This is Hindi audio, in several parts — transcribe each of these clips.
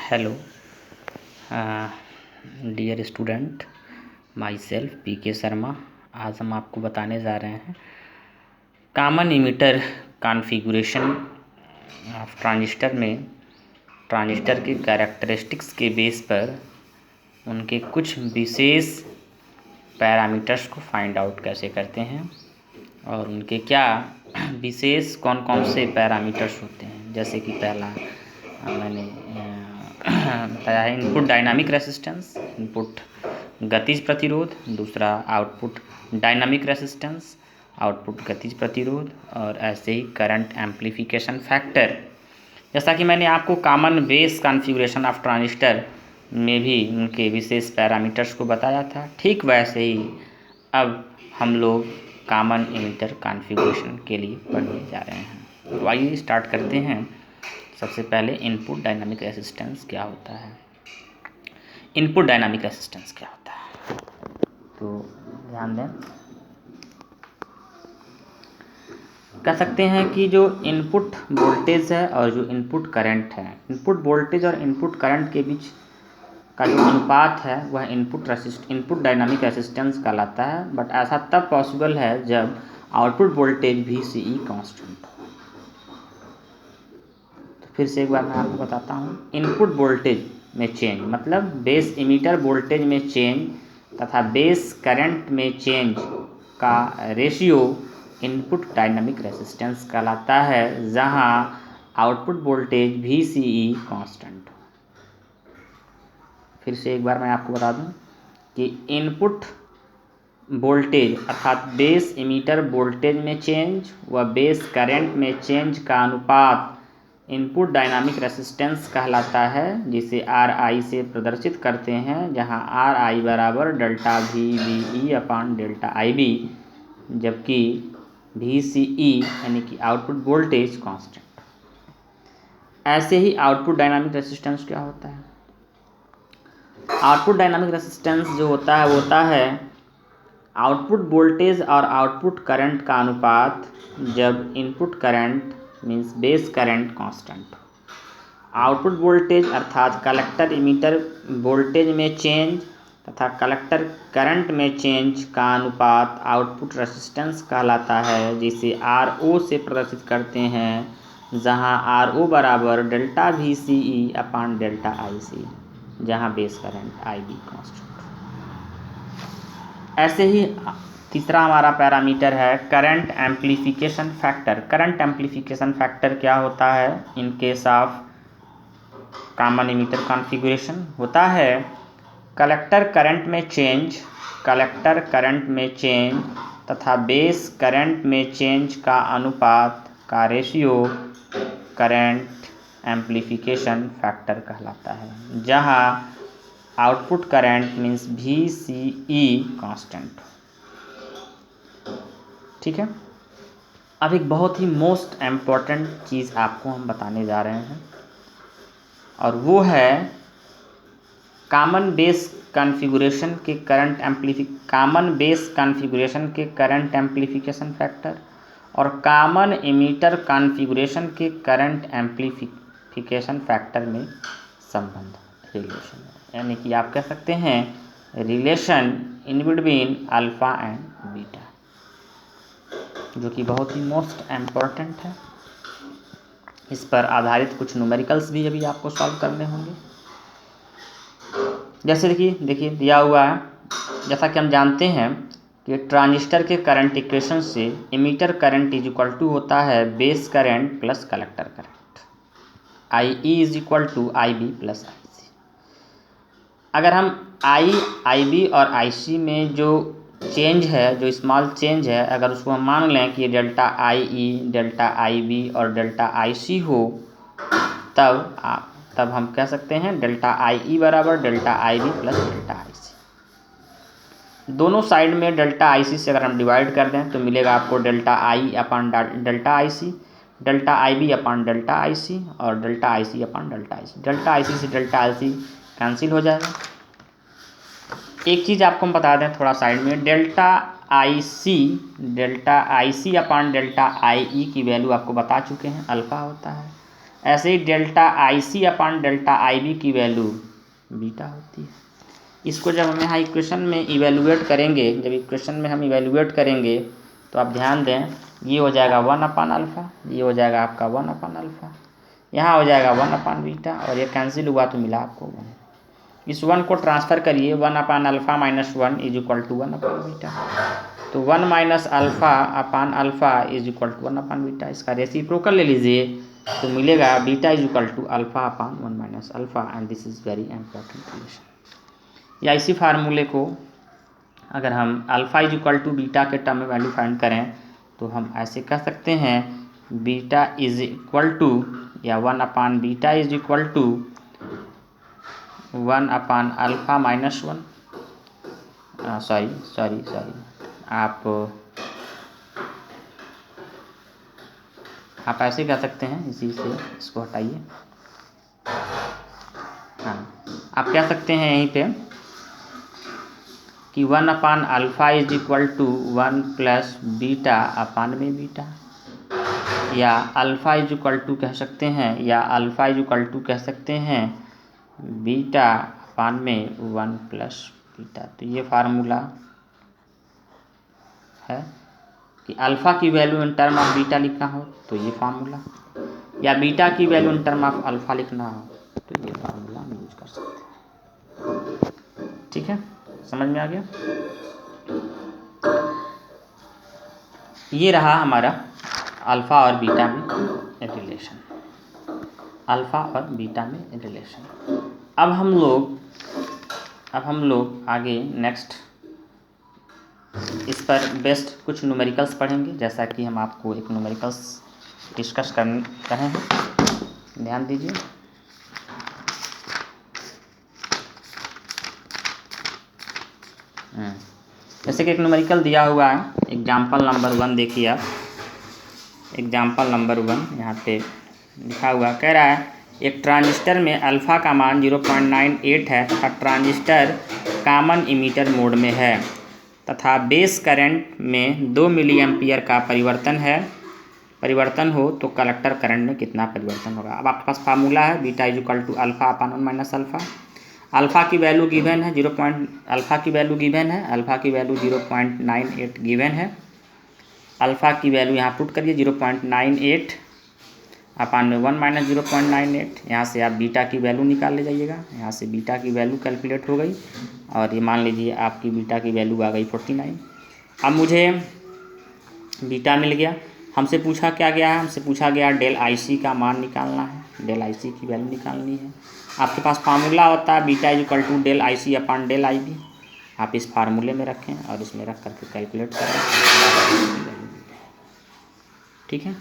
Hello dear student, myself P K. Sharma. आज हम आपको बताने जा रहे हैं common emitter configuration of transistor में ट्रांजिस्टर के कैरेक्टरिस्टिक्स के बेस पर उनके कुछ विशेष पैरामीटर्स को फाइंड आउट कैसे करते हैं और उनके क्या विशेष कौन कौन से पैरामीटर्स होते हैं। जैसे कि पहला मैंने बताया है इनपुट डायनामिक रेसिस्टेंस, इनपुट गतिज प्रतिरोध, दूसरा आउटपुट डायनामिक रेसिस्टेंस, आउटपुट गतिज प्रतिरोध, और ऐसे ही करंट एम्प्लीफिकेशन फैक्टर। जैसा कि मैंने आपको common base configuration of transistor में भी उनके विशेष पैरामीटर्स को बताया था, ठीक वैसे ही अब हम लोग कॉमन इमिटर कॉन्फ़िगरेशन के लिए पढ़ने जा रहे हैं। तो आइए स्टार्ट करते हैं। सबसे पहले इनपुट डायनामिक रेसिस्टेंस क्या होता है। इनपुट डायनामिक रेसिस्टेंस क्या होता है, तो ध्यान दें। कह सकते हैं कि जो इनपुट वोल्टेज है और जो इनपुट करंट है, इनपुट वोल्टेज और इनपुट करंट के बीच का जो अनुपात है वह इनपुट डायनामिक रेसिस्टेंस कहलाता है। बट ऐसा तब पॉसिबल है जब आउटपुट वोल्टेज VCE कांस्टेंट हो। फिर से एक बार मैं आपको बताता हूँ। इनपुट वोल्टेज में चेंज मतलब बेस इमीटर वोल्टेज में चेंज तथा बेस करंट में चेंज का रेशियो इनपुट डायनामिक रेसिस्टेंस कहलाता है, जहाँ आउटपुट वोल्टेज VCE कांस्टेंट हो। फिर से एक बार मैं आपको बता दूं कि इनपुट वोल्टेज अर्थात बेस इमीटर वोल्टेज में चेंज व बेस करंट में चेंज का अनुपात इनपुट डायनामिक रेसिस्टेंस कहलाता है, जिसे RI से प्रदर्शित करते हैं, जहां RI बराबर डेल्टा VBE अपान डेल्टा IB, जबकि VCE यानी कि आउटपुट वोल्टेज कांस्टेंट। ऐसे ही आउटपुट डायनामिक रेसिस्टेंस क्या होता है। आउटपुट डायनामिक रेसिस्टेंस जो होता है वो होता है आउटपुट वोल्टेज और आउटपुट करंट का अनुपात जब input current means base current constant हो। आउटपुट वोल्टेज अर्थात कलेक्टर इमीटर वोल्टेज में चेंज तथा कलेक्टर करंट में चेंज का अनुपात आउटपुट रेसिस्टेंस कहलाता है, जिसे RO से प्रदर्शित करते हैं, जहां RO बराबर डेल्टा VCE अपान डेल्टा IC, जहां बेस करंट IB कांस्टेंट। ऐसे ही तीसरा हमारा पैरामीटर है current amplification factor. Current amplification factor क्या होता है in case of common emitter configuration. होता है कलेक्टर करंट में चेंज तथा बेस करंट में चेंज का अनुपात का रेशियो करंट एम्प्लीफिकेशन फैक्टर कहलाता है, जहां output current means VCE constant. ठीक है। अब एक बहुत ही मोस्ट इम्पॉर्टेंट चीज़ आपको हम बताने जा रहे हैं, और वो है कॉमन बेस कॉन्फ़िगरेशन के करंट एम्प्लीफिकेशन फैक्टर और कॉमन इमीटर कॉन्फ़िगरेशन के करंट एम्प्लीफिकेशन फैक्टर में संबंध, रिलेशन, यानी कि आप कह सकते हैं relation in between alpha and beta, जो कि बहुत ही मोस्ट इम्पॉर्टेंट है। इस पर आधारित कुछ न्यूमेरिकल्स भी अभी आपको सॉल्व करने होंगे। जैसे देखिए दिया हुआ है, जैसा कि हम जानते हैं कि ट्रांजिस्टर के करंट इक्वेशन से emitter current is equal to होता है base current plus collector current, IE is equal to IB plus IC। अगर हम IB और IC में जो चेंज है, जो स्मॉल चेंज है, अगर उसको हम मान लें कि डेल्टा IE, डेल्टा IB और डेल्टा IC हो, तब हम कह सकते हैं डेल्टा IE बराबर delta IB plus delta IC। दोनों साइड में डेल्टा IC से अगर हम डिवाइड कर दें तो मिलेगा आपको delta I upon delta IC, delta IB upon delta IC और delta IC upon delta IC। Delta IC से डेल्टा IC कैंसिल हो जाएगा। एक चीज़ आपको हम बता दें थोड़ा साइड में, delta IC upon delta IE की वैल्यू आपको बता चुके हैं, अल्फ़ा होता है। ऐसे ही delta IC upon delta IB की वैल्यू बीटा होती है। इसको जब हम यहाँ इक्वेशन में इवेलुएट करेंगे, जब इक्वेशन में हम इवेलुएट करेंगे तो आप ध्यान दें, ये हो जाएगा 1 अपान अल्फ़ा, ये हो जाएगा आपका 1 अपान अल्फ़ा, यहाँ हो जाएगा 1 अपान बीटा, और ये कैंसिल हुआ तो मिला आपको 1। इस 1 को ट्रांसफ़र करिए, 1 upon alpha minus 1 is equal to 1 upon beta, तो 1 minus alpha upon alpha is equal to 1 upon beta. इसका रेसिप्रोकल ले लीजिए तो मिलेगा beta is equal to alpha upon 1 minus alpha, and this is very important relation. या इसी फार्मूले को अगर हम alpha is equal to beta के टर्म में वैल्यू फाइंड करें तो हम ऐसे कह सकते हैं बीटा इज इक्वल टू, या 1 upon beta is equal to 1 upon alpha minus 1, sorry आप ऐसे कह सकते हैं, इसी से इसको हटाइए। हाँ, आप कह सकते हैं यहीं पे कि 1 upon alpha is equal to 1 plus beta upon में बीटा, या अल्फ़ा इज इक्वल टू कह सकते हैं, या अल्फ़ा इज इक्वल टू कह सकते हैं बीटा अपान में 1 प्लस बीटा। तो ये फार्मूला है कि अल्फ़ा की value in term of beta लिखना हो तो ये फार्मूला, या बीटा की value in term of alpha लिखना हो तो ये फार्मूला हम यूज कर सकते हैं। ठीक है, समझ में आ गया? ये रहा हमारा अल्फ़ा और बीटा में रिलेशन, अल्फ़ा और बीटा में रिलेशन। अब हम लोग आगे नेक्स्ट इस पर बेस्ट कुछ न्यूमेरिकल्स पढ़ेंगे, जैसा कि हम आपको एक न्यूमेरिकल्स डिस्कस कर रहे हैं, ध्यान दीजिए। जैसे कि एक न्यूमेरिकल दिया हुआ है, एग्जाम्पल नंबर 1 देखिए आप, एग्जाम्पल नंबर 1 यहाँ पे लिखा हुआ कह रहा है एक ट्रांजिस्टर में अल्फ़ा का मान 0.98 है तथा ट्रांजिस्टर कॉमन इमीटर मोड में है तथा बेस करंट में 2 मिली एम्पियर का परिवर्तन हो तो कलेक्टर करंट में कितना परिवर्तन होगा। अब आपके पास फार्मूला है beta is equal to alpha upon 1 minus alpha. Alpha की वैल्यू गिवन है अल्फ़ा की वैल्यू 0.98 गिवन है। अल्फ़ा की वैल्यू यहाँ पुट करिए 0.98 अपान में 1 माइनस 0.98। यहाँ से आप बीटा की वैल्यू निकाल ले जाइएगा, यहाँ से बीटा की वैल्यू कैलकुलेट हो गई और ये मान लीजिए आपकी बीटा की वैल्यू आ गई 49। अब मुझे बीटा मिल गया, हमसे पूछा क्या गया है, हमसे पूछा गया डेल IC का मान निकालना है, डेल IC की वैल्यू निकालनी है। आपके पास फार्मूला होता है beta is equal to del IC upon del IB, आप इस फार्मूले में रखें और इसमें रख करके कैलकुलेट करें। ठीक है,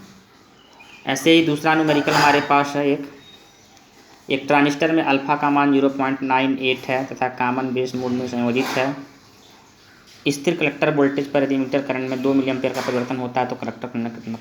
ऐसे ही दूसरा न्यूमेरिकल हमारे पास है एक ट्रांजिस्टर में अल्फ़ा का मान 0.98 है तथा कॉमन बेस मोड में संयोजित है। स्थिर कलेक्टर वोल्टेज पर यदि मीटर करंट में 2 मिली एम्पियर का परिवर्तन होता है तो कलेक्टर करंट कितना